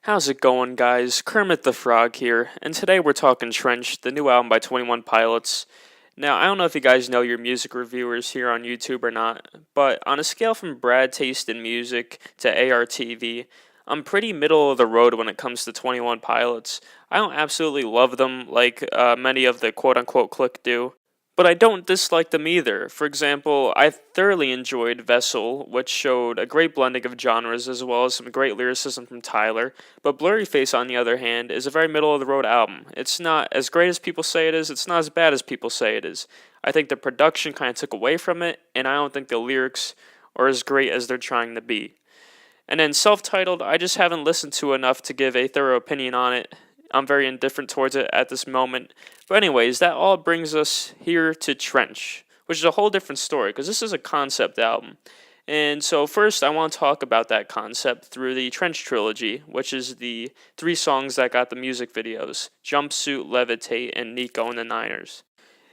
How's it going, guys? Kermit the Frog here, and today we're talking Trench, the new album by 21 Pilots. Now, I don't know if you guys know your music reviewers here on YouTube or not, but on a scale from Brad Taste in Music to ARTV, I'm pretty middle of the road when it comes to 21 Pilots. I don't absolutely love them like many of the quote unquote clique do, but I don't dislike them either. For example, I thoroughly enjoyed Vessel, which showed a great blending of genres as well as some great lyricism from Tyler. But Blurry Face, on the other hand, is a very middle of the road album. It's not as great as people say it is, it's not as bad as people say it is. I think the production kind of took away from it, and I don't think the lyrics are as great as they're trying to be. And then self-titled, I just haven't listened to enough to give a thorough opinion on it. I'm very indifferent towards it at this moment. But anyways, that all brings us here to Trench, which is a whole different story because this is a concept album. And so first I want to talk about that concept through the Trench trilogy, which is the three songs that got the music videos: Jumpsuit, Levitate, and Nico and the Niners.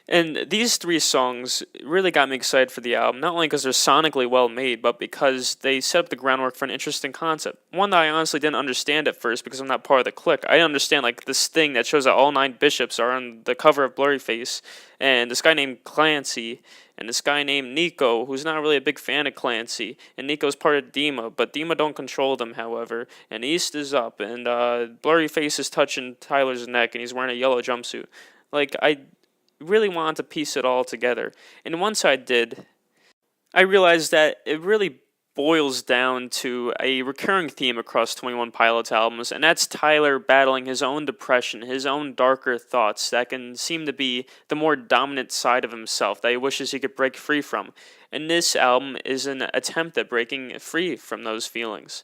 And these three songs really got me excited for the album, not only because they're sonically well made, but because they set up the groundwork for an interesting concept. One that I honestly didn't understand at first because I'm not part of the clique. I didn't understand like this thing that shows that all 9 bishops are on the cover of Blurry Face, and this guy named Clancy, and this guy named Nico, who's not really a big fan of Clancy, and Nico's part of Dima, but Dima don't control them, however, and East is up, and Blurry Face is touching Tyler's neck, and he's wearing a yellow jumpsuit. Like, I really wanted to piece it all together. And once I did, I realized that it really boils down to a recurring theme across 21 Pilots albums, and that's Tyler battling his own depression, his own darker thoughts that can seem to be the more dominant side of himself that he wishes he could break free from. And this album is an attempt at breaking free from those feelings.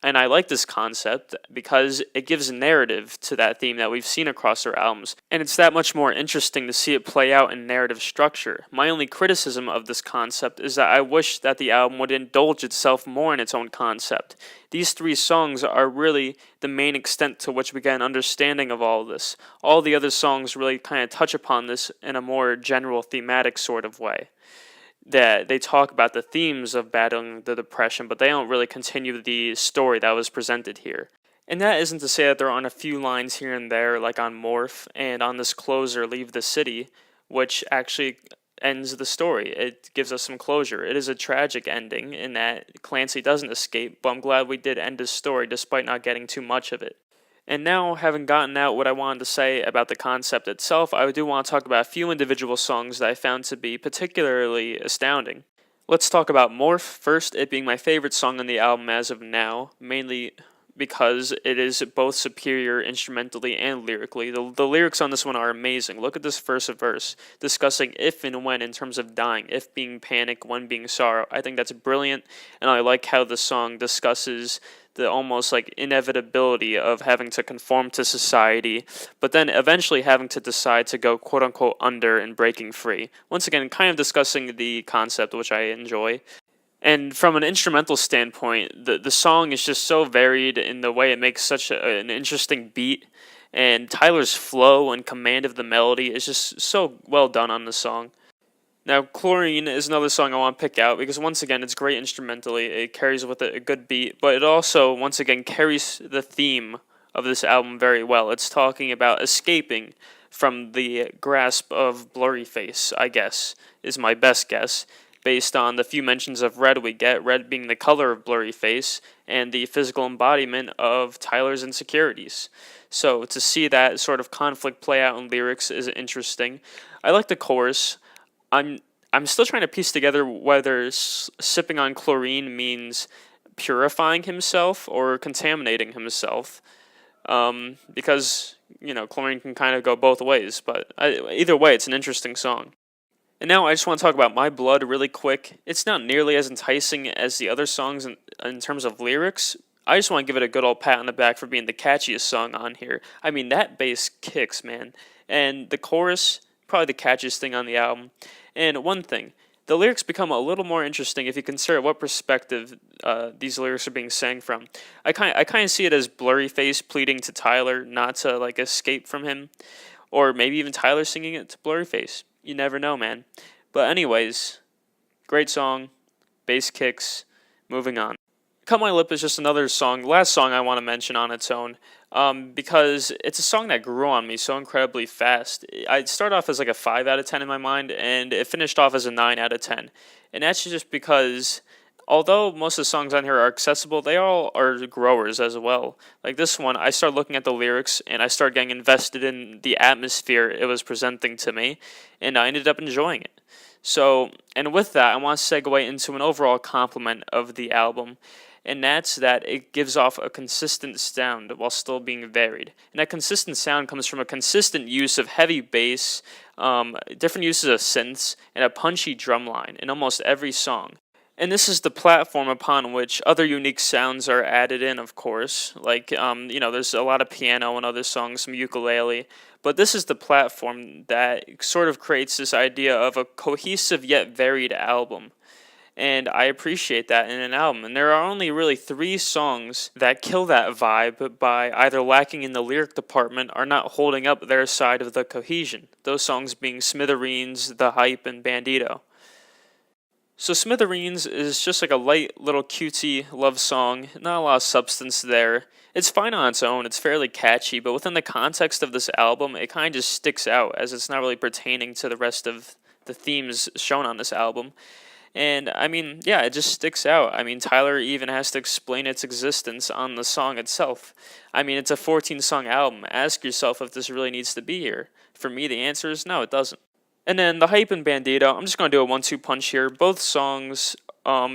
And I like this concept because it gives a narrative to that theme that we've seen across their albums, and it's that much more interesting to see it play out in narrative structure. My only criticism of this concept is that I wish that the album would indulge itself more in its own concept. These 3 songs are really the main extent to which we get an understanding of all of this. All the other songs really kind of touch upon this in a more general thematic sort of way, that they talk about the themes of battling the depression, but they don't really continue the story that was presented here. And that isn't to say that there aren't a few lines here and there, like on Morph and on this closer, Leave the City, which actually ends the story. It gives us some closure. It is a tragic ending in that Clancy doesn't escape, but I'm glad we did end his story despite not getting too much of it. And now, having gotten out what I wanted to say about the concept itself, I do want to talk about a few individual songs that I found to be particularly astounding. Let's talk about Morph first, it being my favorite song on the album as of now, mainly because it is both superior instrumentally and lyrically. The lyrics on this one are amazing. Look at this verse of verse, discussing if and when in terms of dying, if being panic, when being sorrow. I think that's brilliant, and I like how the song discusses the almost like inevitability of having to conform to society, but then eventually having to decide to go quote unquote under and breaking free. Once again, kind of discussing the concept, which I enjoy. And from an instrumental standpoint, the song is just so varied in the way it makes such an interesting beat, and Tyler's flow and command of the melody is just so well done on the song. Now, Chlorine is another song I want to pick out because, once again, it's great instrumentally. It carries with it a good beat, but it also, once again, carries the theme of this album very well. It's talking about escaping from the grasp of Blurry Face, I guess, is my best guess, based on the few mentions of red we get, red being the color of Blurry Face, and the physical embodiment of Tyler's insecurities. So to see that sort of conflict play out in lyrics is interesting. I like the chorus. I'm still trying to piece together whether sipping on chlorine means purifying himself or contaminating himself, because chlorine can kind of go both ways. But either way, it's an interesting song. And now I just want to talk about My Blood really quick. It's not nearly as enticing as the other songs in terms of lyrics. I just want to give it a good old pat on the back for being the catchiest song on here. I mean, that bass kicks, man. And the chorus, probably the catchiest thing on the album. And one thing, the lyrics become a little more interesting if you consider what perspective these lyrics are being sang from. I kind of see it as Blurry Face pleading to Tyler not to like escape from him, or maybe even Tyler singing it to Blurry Face. You never know, man. But anyways, great song, bass kicks, moving on. Cut My Lip is just another song, last song I want to mention on its own, because it's a song that grew on me so incredibly fast. I started off as like a 5 out of 10 in my mind, and it finished off as a 9 out of 10. And that's just because, although most of the songs on here are accessible, they all are growers as well. Like this one, I started looking at the lyrics, and I started getting invested in the atmosphere it was presenting to me, and I ended up enjoying it. So, and with that, I want to segue into an overall compliment of the album, and that's that it gives off a consistent sound while still being varied. And that consistent sound comes from a consistent use of heavy bass, different uses of synths, and a punchy drum line in almost every song. And this is the platform upon which other unique sounds are added in, of course. Like, there's a lot of piano and other songs, some ukulele. But this is the platform that sort of creates this idea of a cohesive yet varied album. And I appreciate that in an album. And there are only really 3 songs that kill that vibe by either lacking in the lyric department or not holding up their side of the cohesion. Those songs being Smithereens, The Hype, and Bandito. So Smithereens is just like a light little cutesy love song, not a lot of substance there. It's fine on its own, it's fairly catchy, but within the context of this album, it kind of just sticks out as it's not really pertaining to the rest of the themes shown on this album. And I mean, yeah, it just sticks out. I mean, Tyler even has to explain its existence on the song itself. I mean, it's a 14-song album. Ask yourself if this really needs to be here. For me, the answer is no, it doesn't. And then The Hype and Bandito, I'm just going to do a 1-2 punch here. Both songs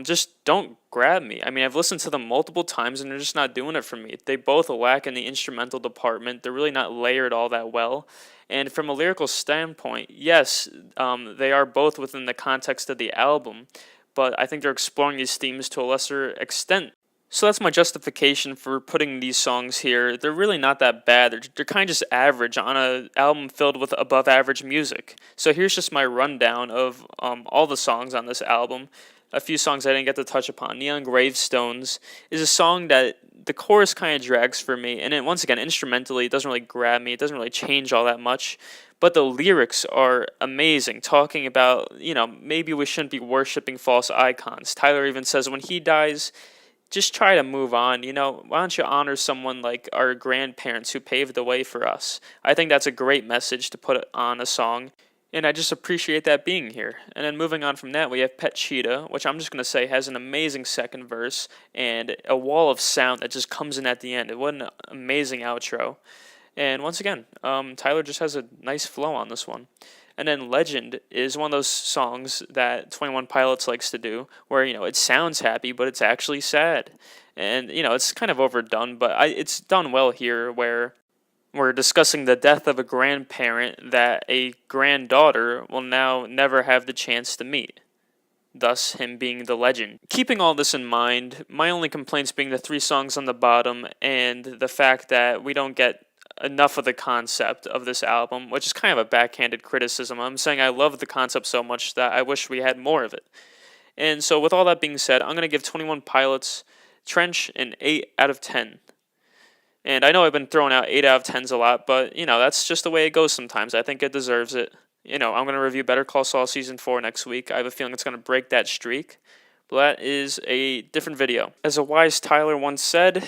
just don't grab me. I mean, I've listened to them multiple times and they're just not doing it for me. They both lack in the instrumental department. They're really not layered all that well. And from a lyrical standpoint, yes, they are both within the context of the album, but I think they're exploring these themes to a lesser extent. So that's my justification for putting these songs here. They're really not that bad. They're kind of just average on an album filled with above average music. So here's just my rundown of all the songs on this album. A few songs I didn't get to touch upon. Neon Gravestones is a song that the chorus kind of drags for me. And once again, instrumentally, it doesn't really grab me. It doesn't really change all that much. But the lyrics are amazing, talking about, maybe we shouldn't be worshiping false icons. Tyler even says when he dies, just try to move on. Why don't you honor someone like our grandparents who paved the way for us? I think that's a great message to put on a song, and I just appreciate that being here. And then moving on from that, we have Pet Cheetah, which I'm just going to say has an amazing second verse and a wall of sound that just comes in at the end. What an amazing outro. And once again, Tyler just has a nice flow on this one. And then Legend is one of those songs that 21 Pilots likes to do, where, it sounds happy, but it's actually sad. And, it's kind of overdone, but it's done well here, where we're discussing the death of a grandparent that a granddaughter will now never have the chance to meet. Thus, him being the legend. Keeping all this in mind, my only complaints being the 3 songs on the bottom and the fact that we don't get enough of the concept of this album, which is kind of a backhanded criticism. I'm saying I love the concept so much that I wish we had more of it. And so with all that being said, I'm going to give 21 Pilots Trench an 8 out of 10. And I know I've been throwing out 8 out of 10s a lot, but, that's just the way it goes sometimes. I think it deserves it. I'm going to review Better Call Saul Season 4 next week. I have a feeling it's going to break that streak. But that is a different video. As a wise Tyler once said,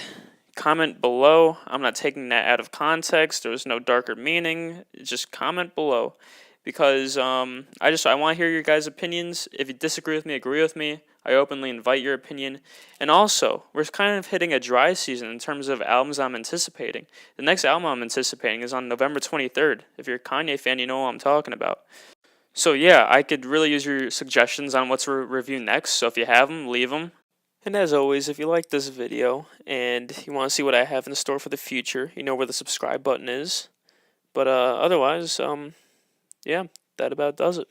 comment below. I'm not taking that out of context. There's no darker meaning. Just comment below, because I want to hear your guys' opinions. If you disagree with me, agree with me, I openly invite your opinion. And also, we're kind of hitting a dry season in terms of albums I'm anticipating. The next album I'm anticipating is on November 23rd. If you're a Kanye fan, you know what I'm talking about. So yeah, I could really use your suggestions on what to review next. So if you have them, leave them. And as always, if you like this video and you want to see what I have in store for the future, you know where the subscribe button is. But otherwise, yeah, that about does it.